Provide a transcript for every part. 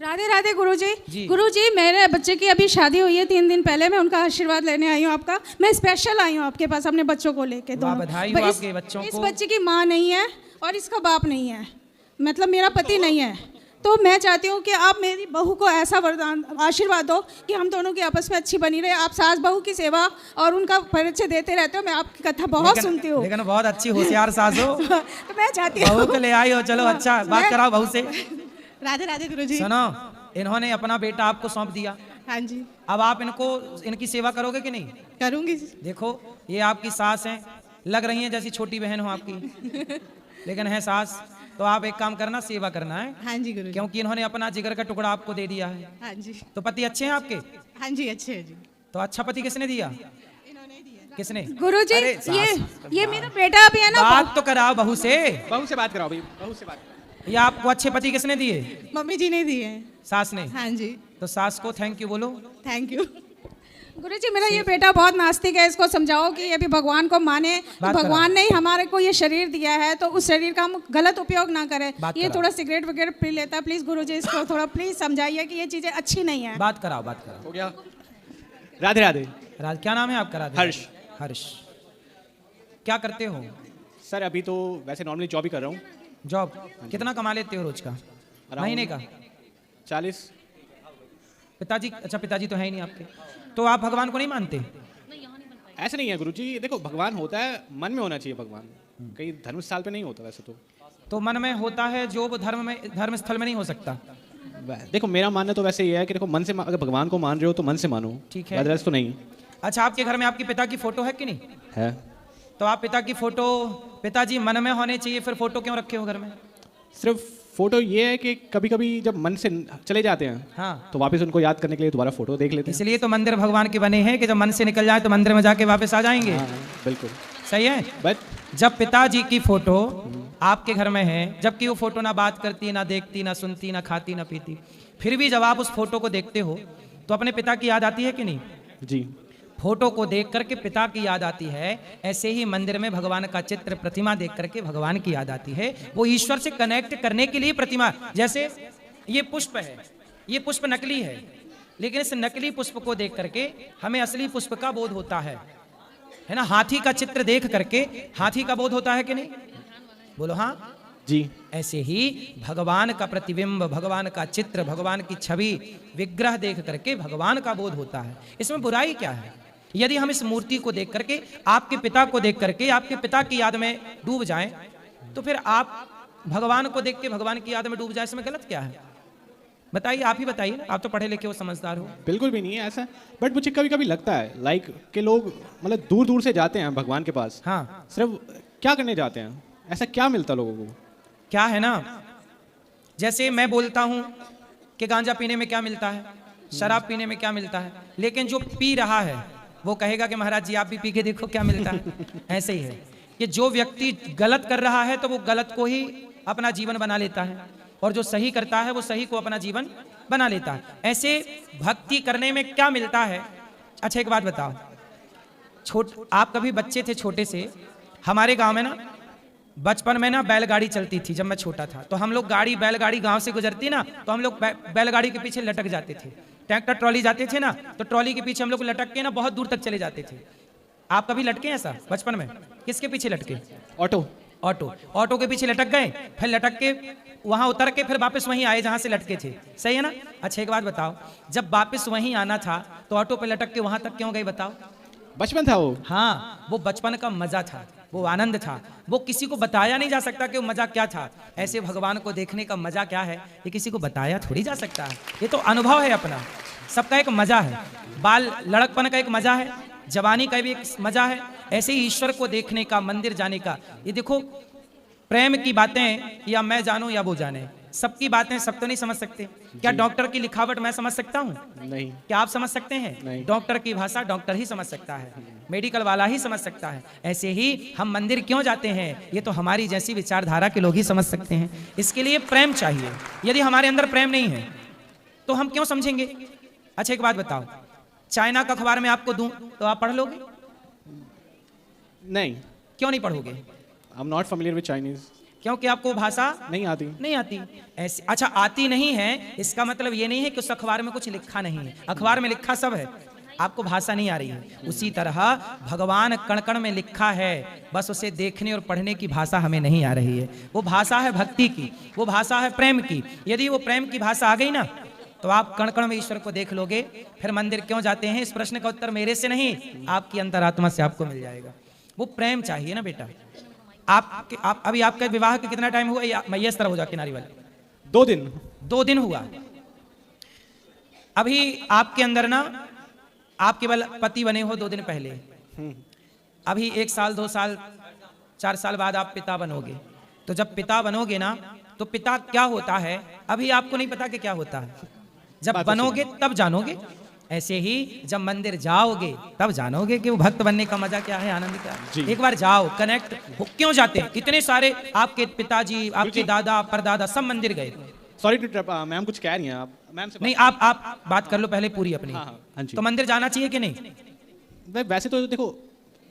राधे राधे गुरुजी। गुरुजी, मेरे बच्चे की अभी शादी हुई है 3 दिन पहले। मैं उनका आशीर्वाद लेने आई हूँ आपका। मैं स्पेशल आई हूँ आपके पास अपने बच्चों को लेके। दोनों बधाई हो आपके बच्चों को। इस बच्चे की माँ नहीं है और इसका बाप नहीं है, मतलब मेरा पति नहीं है। तो मैं चाहती हूँ कि आप मेरी बहू को ऐसा वरदान आशीर्वाद दो कि हम दोनों की आपस में अच्छी बनी रहे। आप सास बहू की सेवा और उनका परिचय देते रहते हो। मैं आपकी कथा बहुत सुनती हूँ। लेकिन बहुत अच्छी होशियार सास हो। तो मैं चाहती हूँ बहू को ले आई हो। चलो अच्छा, बात कराओ बहू से। राधे राधे गुरुजी। सुनो, इन्होंने अपना बेटा आपको सौंप दिया। हाँ जी। अब आप इनकी सेवा करोगे कि नहीं? करूँगी। देखो, ये आपकी सास हैं, लग रही हैं जैसी छोटी बहन हो आपकी, लेकिन है सास। तो आप एक काम करना, सेवा करना है। हाँ जी गुरुजी। क्योंकि इन्होंने अपना जिगर का टुकड़ा आपको दे दिया है। हाँ जी। तो पति अच्छे हैं आपके? हाँ जी, अच्छे हैं जी। तो अच्छा पति किसने दिया? किसने? गुरुजी, अरे ये मेरा बेटा भी है ना। बात तो कराओ बहू से। बहू से बात कराओ भाई, बहू से बात कराओ। ये आपको अच्छे पति किसने दिए? मम्मी जी ने दिए हैं। सास ने? हाँ जी। तो सास को थैंक यू बोलो। Thank you. गुरुजी, मेरा ये बेटा बहुत नास्तिक है। इसको समझाओ कि ये भी भगवान को माने। तो भगवान ने ही हमारे को ये शरीर दिया है, तो उस शरीर का हम गलत उपयोग ना करें। ये थोड़ा सिगरेट वगैरह पी लेता है। प्लीज गुरुजी, इसको थोड़ा प्लीज समझाइए कि ये चीजें अच्छी नहीं है। बात कराओ, बात कराओ। हो गया। राधे राधे। क्या नाम है आपका? राधे। हर्ष। हर्ष, क्या करते हो? सर अभी तो वैसे नॉर्मली जॉब ही कर रहा हूँ। जॉब? कितना कमा लेते हो रोज का? महीने का? 40। पिताजी? अच्छा, पिताजी तो है ही नहीं आपके। तो आप भगवान को नहीं मानते? ऐसा नहीं है गुरुजी, देखो भगवान होता है, मन में होना चाहिए भगवान। कहीं धर्म स्थल पे नहीं होता वैसे तो मन में होता है जो वो धर्म स्थल में नहीं हो सकता। देखो मेरा मानना तो वैसे ये है कि देखो मन से अगर भगवान को मान रहे हो तो मन से मानो, ठीक है। अदरवाइज तो नहीं। अच्छा, आपके घर में आपके पिता की फोटो है कि नहीं है? तो आप पिता की फोटो, पिताजी मन में होने चाहिए, फिर फोटो क्यों रखे हो घर में? सिर्फ फोटो ये है कि कभी कभी जब मन से चले जाते हैं, हाँ, तो वापस उनको याद करने के लिए दोबारा फोटो देख लेते हैं। इसलिए तो मंदिर भगवान के बने हैं कि जब मन से निकल जाए तो मंदिर में जाके वापस आ जाएंगे। हाँ, बिल्कुल सही है। बट जब पिताजी की फोटो आपके घर में है, जबकि वो फोटो ना बात करती, ना देखती, ना सुनती, ना खाती, ना पीती, फिर भी जब आप उस फोटो को देखते हो तो अपने पिता की याद आती है कि नहीं? जी। फोटो को देख करके पिता की याद आती है। ऐसे ही मंदिर में भगवान का चित्र, प्रतिमा देख करके भगवान की याद आती है। वो ईश्वर से कनेक्ट करने के लिए प्रतिमा, जैसे ये पुष्प है, ये पुष्प नकली है, लेकिन इस नकली पुष्प को देख करके हमें असली पुष्प का बोध होता है ना? हाथी का चित्र देख करके हाथी का बोध होता है कि नहीं? बोलो हाँ जी। ऐसे ही भगवान का प्रतिबिंब, भगवान का चित्र, भगवान की छवि, विग्रह देख करके भगवान का बोध होता है। इसमें बुराई क्या है? यदि हम इस मूर्ति को देख करके, आपके पिता को देख करके आपके पिता की याद में डूब जाएं, तो फिर आप भगवान को देख के भगवान की याद में डूब जाए, इसमें गलत क्या है? बताइए, आप ही बताइए ना, आप तो पढ़े लिखे हो, समझदार हो। बिल्कुल भी नहीं है ऐसा, बट मुझे कभी कभी लगता है लाइक कि लोग मतलब दूर दूर से जाते हैं भगवान के पास। हाँ, सिर्फ क्या करने जाते हैं? ऐसा क्या मिलता लोगों को? क्या है ना, जैसे मैं बोलता हूं कि गांजा पीने में क्या मिलता है, शराब पीने में क्या मिलता है, लेकिन जो पी रहा है वो कहेगा कि महाराज जी आप भी पी के देखो क्या मिलता है। ऐसे ही है कि जो व्यक्ति गलत कर रहा है तो वो गलत को ही अपना जीवन बना लेता है, और जो सही करता है वो सही को अपना जीवन बना लेता है। ऐसे भक्ति करने में क्या मिलता है? अच्छा एक बात बताओ, आप कभी बच्चे थे छोटे से, हमारे गांव में ना बचपन में ना बैलगाड़ी चलती थी। जब मैं छोटा था तो हम लोग बैलगाड़ी गांव से गुजरती ना, तो हम लोग बैलगाड़ी के पीछे लटक जाते थे। ट्रैक्टर ट्रॉली जाते थे ना, तो ट्रॉली के पीछे हम लोग लटक के ना बहुत दूर तक चले जाते थे। आप कभी लटके ऐसा बचपन में? किसके पीछे लटके? ऑटो के पीछे लटक गए, फिर लटक के वहां उतर के फिर वापस वहीं आए जहां से लटके थे। सही है ना? अच्छा एक बात बताओ, जब वापस वहीं आना था तो ऑटो पे लटक के वहां तक क्यों गए बताओ? बचपन था वो। हाँ, वो बचपन का मजा था, वो आनंद था, वो किसी को बताया नहीं जा सकता कि वो मजा क्या था। ऐसे भगवान को देखने का मजा क्या है, ये किसी को बताया थोड़ी जा सकता है। ये तो अनुभव है अपना, सबका एक मजा है। बाल लड़कपन का एक मजा है, जवानी का भी एक मजा है। ऐसे ही ईश्वर को देखने का, मंदिर जाने का। ये देखो, प्रेम की बातें या मैं जानूं या वो जाने, सबकी बातें सब तो नहीं समझ सकते। क्या डॉक्टर की लिखावट मैं समझ सकता हूँ? नहीं। क्या आप समझ सकते हैं? नहीं। डॉक्टर की भाषा डॉक्टर ही समझ सकता है, मेडिकल वाला ही समझ सकता है। ऐसे ही हम मंदिर क्यों जाते हैं, ये तो हमारी जैसी विचारधारा के लोग ही समझ सकते हैं। इसके लिए प्रेम चाहिए। यदि हमारे अंदर प्रेम नहीं है तो हम क्यों समझेंगे? अच्छा एक बात बताओ, चाइना का अखबार में आपको दूं तो आप पढ़ लोगे? नहीं। क्यों नहीं पढ़ोगे? I am not familiar with Chinese. क्योंकि आपको वो भाषा नहीं आती। नहीं आती। ऐसे अच्छा, आती नहीं है इसका मतलब ये नहीं है कि उस अखबार में कुछ लिखा नहीं है, अखबार में लिखा सब है, आपको भाषा नहीं आ रही है। उसी तरह भगवान कण कण में लिखा है, बस उसे देखने और पढ़ने की भाषा हमें नहीं आ रही है। वो भाषा है भक्ति की, वो भाषा है प्रेम की। यदि वो प्रेम की भाषा आ गई ना, तो आप कण कण में ईश्वर को देख लोगे। फिर मंदिर क्यों जाते हैं, इस प्रश्न का उत्तर मेरे से नहीं, आपकी अंतरात्मा से आपको मिल जाएगा। वो प्रेम चाहिए ना बेटा। आप अभी आपके विवाह के कितना टाइम हुआ, या मैं इस तरह हो जा किनारी वाले? 2 दिन। 2 दिन हुआ। अभी आपके अंदर ना, आप केवल पति बने हो 2 दिन पहले, अभी 1 साल 2 साल 4 साल बाद आप पिता बनोगे। तो जब पिता बनोगे ना, तो पिता क्या होता है अभी आपको नहीं पता कि क्या होता है। जब बनोगे तब जानोगे। ऐसे ही जब मंदिर जाओगे तब जानोगे कि वो भक्त बनने का मजा क्या है, आनंद क्या है। एक बार जाओ, कनेक्ट हो। क्यों जाते हैं इतने सारे? आपके पिताजी, आपके दादा परदादा सब मंदिर गए। सॉरी टू इंटरप्ट, मैम कुछ कह रही हैं आप, मैम से नहीं, आप बात कर लो पहले पूरी अपनी। हाँ जी। तो मंदिर जाना चाहिए कि नहीं? वैसे तो देखो,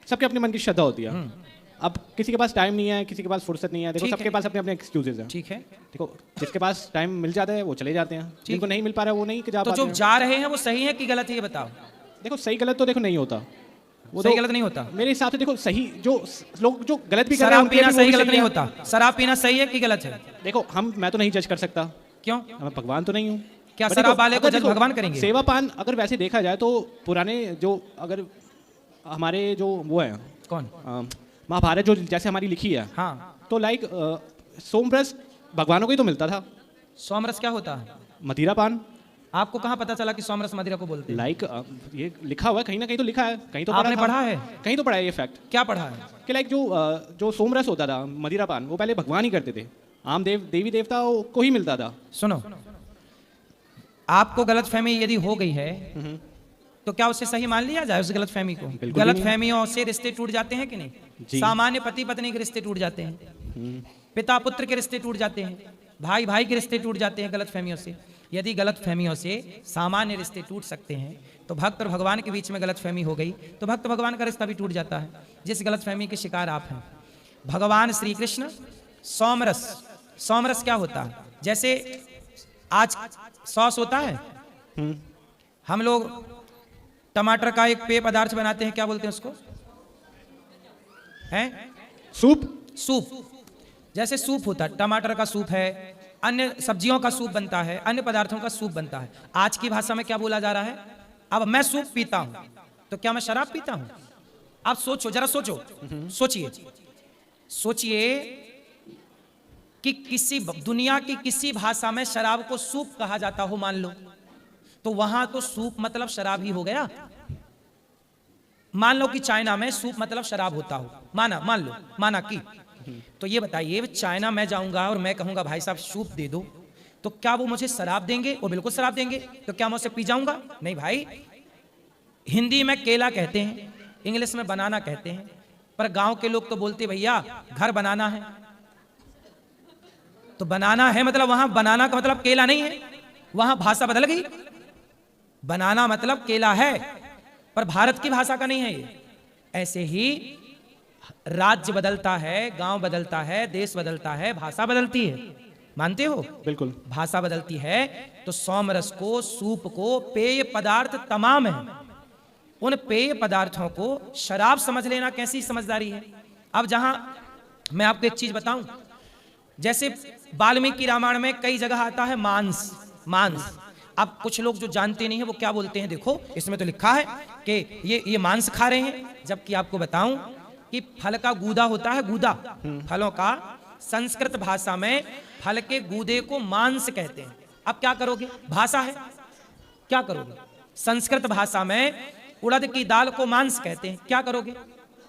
सबके अपने मन की श्रद्धा होती है। अब किसी के पास टाइम नहीं है, किसी के पास फुर्सत नहीं है, देखो सबके पास अपने अपने एक्सक्यूजेज हैं। ठीक है। देखो जिसके पास टाइम मिल जाता है वो चले जाते हैं, जिनको नहीं मिल पा रहा है वो नहीं जा तो पाते जो हैं। जा रहे हैं वो सही है कि गलत है, ये बताओ। देखो सही गलत तो देखो नहीं होता, वो सही तो गलत नहीं होता मेरे हिसाब से। देखो सही, जो लोग जो गलत भी कर रहे हैं शराब उनके पीना भी सही वो गलत नहीं है। होता। शराब पीना सही है कि गलत है? देखो मैं तो नहीं जज कर सकता, क्यों? मैं भगवान तो नहीं हूँ। क्या But शराब देखो, वाले को अगर जज देखो, भगवान करेंगे? सेवा पान अगर वैसे देखा जाए तो पुराने जो, अगर हमारे जो वो है कौन? महाभारत जो जैसे हमारी लिखी है, हाँ, तो लाइक सोमरस भगवानों को ही तो मिलता था। सोमरस क्या होता है? मदिरा पान। आपको कहाँ पता चला कि सोमरस मदिरा को बोलते हैं? लाइक ये लिखा हुआ है, कहीं ना कहीं तो लिखा है, कहीं तो आपने पढ़ा है? कहीं तो पढ़ा है ये फैक्ट। क्या पढ़ा है? कि लाइक जो सोमरस होता था, मदिरा पान, वो पहले भगवान ही करते थे, आम देवी देवताओं को ही मिलता था। सुनो, आपको गलतफहमी यदि हो गई है तो क्या उसे सही मान लिया जाए उस गलतफहमी को? बिल्कुल भी गलतफहमियों से रिश्ते टूट जाते हैं कि नहीं? जी। सामान्य पति पत्नी के रिश्ते टूट जाते हैं, पिता पुत्र के रिश्ते टूट जाते हैं, भाई भाई के रिश्ते टूट जाते हैं गलतफहमियों से। यदि गलतफहमियों से सामान्य रिश्ते टूट सकते हैं, तो भक्त और भगवान के बीच में गलतफहमी हो गई तो भक्त भगवान का रिश्ता भी टूट जाता है, जिस गलतफहमी के शिकार आप हैं। भगवान श्री कृष्ण सोमरस, सोमरस क्या होता है? जैसे आज सॉस होता है, हम लोग टमाटर का एक पेय पदार्थ बनाते हैं, क्या बोलते हैं उसको? हैं? सूप। सूप। जैसे सूप होता है, टमाटर का सूप है, अन्य सब्जियों का सूप बनता है, अन्य पदार्थों का सूप बनता है। आज की भाषा में क्या बोला जा रहा है? अब मैं सूप पीता हूं तो क्या मैं शराब पीता हूं? आप सोचो, जरा सोचो, सोचिए, सोचिए कि किसी दुनिया की किसी भाषा में शराब को सूप कहा जाता हो, मान लो, तो वहां तो सूप मतलब शराब ही हो गया। मान लो कि चाइना में सूप मतलब शराब होता हो, माना कि, तो ये बताइए, चाइना में जाऊंगा और मैं कहूंगा भाई साहब सूप दे दो, तो क्या वो मुझे शराब देंगे? वो बिल्कुल शराब देंगे। तो क्या मैं उसे पी जाऊंगा? नहीं भाई। हिंदी में केला कहते हैं, इंग्लिश में बनाना कहते हैं, पर गांव के लोग तो बोलते भैया घर बनाना है। तो बनाना है मतलब वहां बनाना का मतलब केला नहीं है, वहां भाषा बदल गई। बनाना मतलब केला है, पर भारत की भाषा का नहीं है ये। ऐसे ही राज्य बदलता है, गांव बदलता है, देश बदलता है, भाषा बदलती है। मानते हो? बिल्कुल। भाषा बदलती है। तो सोमरस को, सूप को, पेय पदार्थ तमाम है, उन पेय पदार्थों को शराब समझ लेना कैसी समझदारी है? अब जहां मैं आपको एक चीज बताऊं, जैसे वाल्मीकि रामायण में कई जगह आता है मांस, मांस। अब कुछ लोग जो जानते नहीं है वो क्या बोलते हैं, देखो इसमें तो लिखा है कि ये मांस खा रहे हैं, जबकि आपको बताऊं कि फल का गूदा होता है, गूदा, फलों का संस्कृत भाषा में फल के गूदे को मांस कहते हैं। अब क्या करोगे? भाषा है, क्या करोगे? संस्कृत भाषा में उड़द की दाल को मांस कहते हैं, क्या करोगे?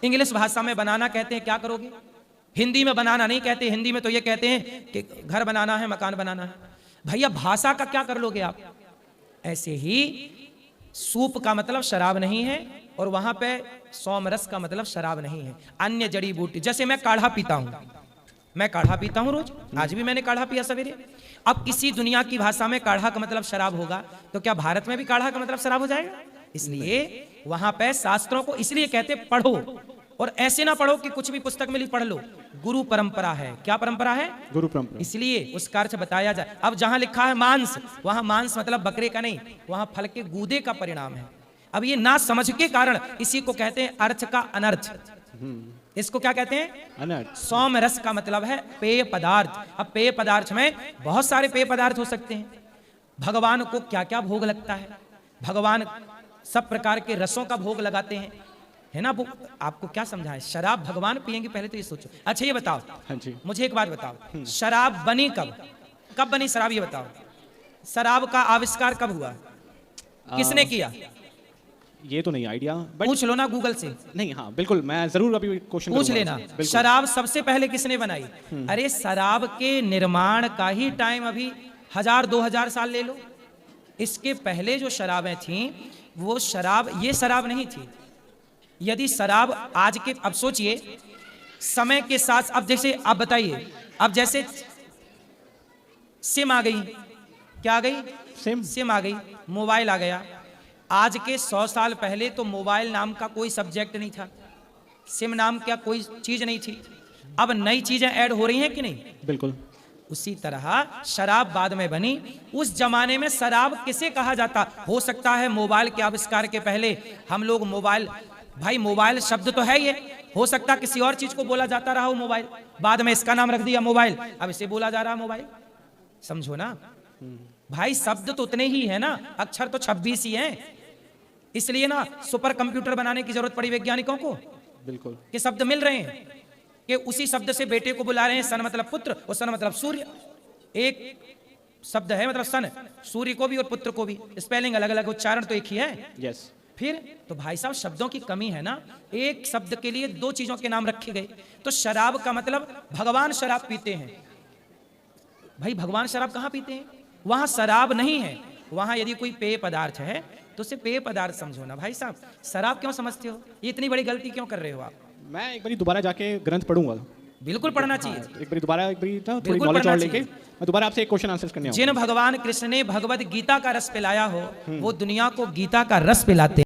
इंग्लिश भाषा में बनाना कहते हैं, क्या करोगे? हिंदी में बनाना नहीं कहते, हिंदी में तो ये कहते हैं कि घर बनाना है, मकान बनाना है। भैया भाषा का क्या कर लोगे आप? ऐसे ही सूप का मतलब शराब नहीं है, और वहां पे सोमरस का मतलब शराब नहीं है। अन्य जड़ी बूटी, जैसे मैं काढ़ा पीता हूं, मैं काढ़ा पीता हूं रोज, आज भी मैंने काढ़ा पिया सवेरे। अब किसी दुनिया की भाषा में काढ़ा का मतलब शराब होगा, तो क्या भारत में भी काढ़ा का मतलब शराब हो जाएगा? इसलिए वहां पे शास्त्रों को इसलिए कहते पढ़ो, और ऐसे ना पढ़ो कि कुछ भी पुस्तक मिली पढ़ लो। गुरु परंपरा है। क्या परंपरा है? गुरु परंपरा। इसलिए उसका अर्थ बताया जाए। अब जहां लिखा है मांस, वहां मांस मतलब बकरे का नहीं, वहां फल के गूदे का परिणाम है। अब ये ना समझ के कारण इसी को कहते हैं अर्थ का अनर्थ। इसको क्या कहते हैं? अनर्थ। सौम्य रस का मतलब है पेय पदार्थ। अब पेय पदार्थ में बहुत सारे पेय पदार्थ हो सकते हैं। भगवान को क्या क्या भोग लगता है? भगवान सब प्रकार के रसों का भोग लगाते हैं, है ना। वो आपको क्या समझाएं? शराब भगवान पिएंगे, पहले तो ये सोचो। अच्छा ये बताओ, हाँ जी। मुझे एक बात बताओ, शराब बनी कब? कब बनी शराब, ये बताओ। शराब का आविष्कार कब हुआ? किसने किया? ये तो नहीं आइडिया, बट पूछ लो ना गूगल से। नहीं, हाँ बिल्कुल, मैं जरूर अभी क्वेश्चन पूछ लेना। शराब सबसे पहले किसने बनाई? अरे शराब के निर्माण का ही टाइम अभी 1000-2000 साल ले लो। इसके पहले जो शराबें थीं वो शराब, ये शराब नहीं थी। यदि शराब आज के, अब सोचिए समय के साथ, अब जैसे आप बताइए, अब जैसे सिम आ गई, क्या आ गई? सिम आ गई, मोबाइल आ गया। आज के 100 साल पहले तो मोबाइल नाम का कोई सब्जेक्ट नहीं था, सिम नाम क्या कोई चीज नहीं थी। अब नई चीजें ऐड हो रही हैं कि नहीं? बिल्कुल। उसी तरह शराब बाद में बनी। उस जमाने में शराब किसे कहा जाता? हो सकता है मोबाइल के आविष्कार के पहले हम लोग मोबाइल, भाई मोबाइल शब्द तो है ये, हो सकता किसी और चीज को बोला जाता रहा हो मोबाइल, बाद में इसका नाम रख दिया मोबाइल, अब इसे बोला जा रहा मोबाइल। समझो ना भाई, शब्द तो उतने ही है ना, अक्षर तो 26 ही हैं। इसलिए ना सुपर कंप्यूटर बनाने की जरूरत पड़ी वैज्ञानिकों को। बिल्कुल। कि शब्द मिल रहे हैं, कि उसी शब्द से बेटे को बुला रहे हैं। सन मतलब पुत्र और सन मतलब सूर्य, एक शब्द है मतलब सन, सूर्य को भी और पुत्र को भी, स्पेलिंग अलग अलग, उच्चारण तो एक ही है। यस। फिर तो भाई साहब शब्दों की कमी है ना, एक शब्द के लिए 2 चीजों के नाम रखे गए। तो शराब का मतलब भगवान शराब पीते हैं। भाई भगवान शराब कहाँ पीते हैं? वहां शराब नहीं है, वहां यदि कोई पेय पदार्थ है तो उसे पेय पदार्थ समझो ना भाई साहब। शराब क्यों समझते हो? ये इतनी बड़ी गलती क्यों कर रहे हो आप? मैं एक बार दोबारा जाके ग्रंथ पढ़ूंगा। बिल्कुल पढ़ना चाहिए। एक बार दोबारा, एक बार थोड़ी बिल्कुल नॉलेज पढ़ना और लेके चाहिए। मैं दोबारा आपसे एक क्वेश्चन आंसर करने आऊंगा। जिन भगवान कृष्ण ने भगवत गीता का रस पिलाया हो वो दुनिया को गीता का रस पिलाते हैं।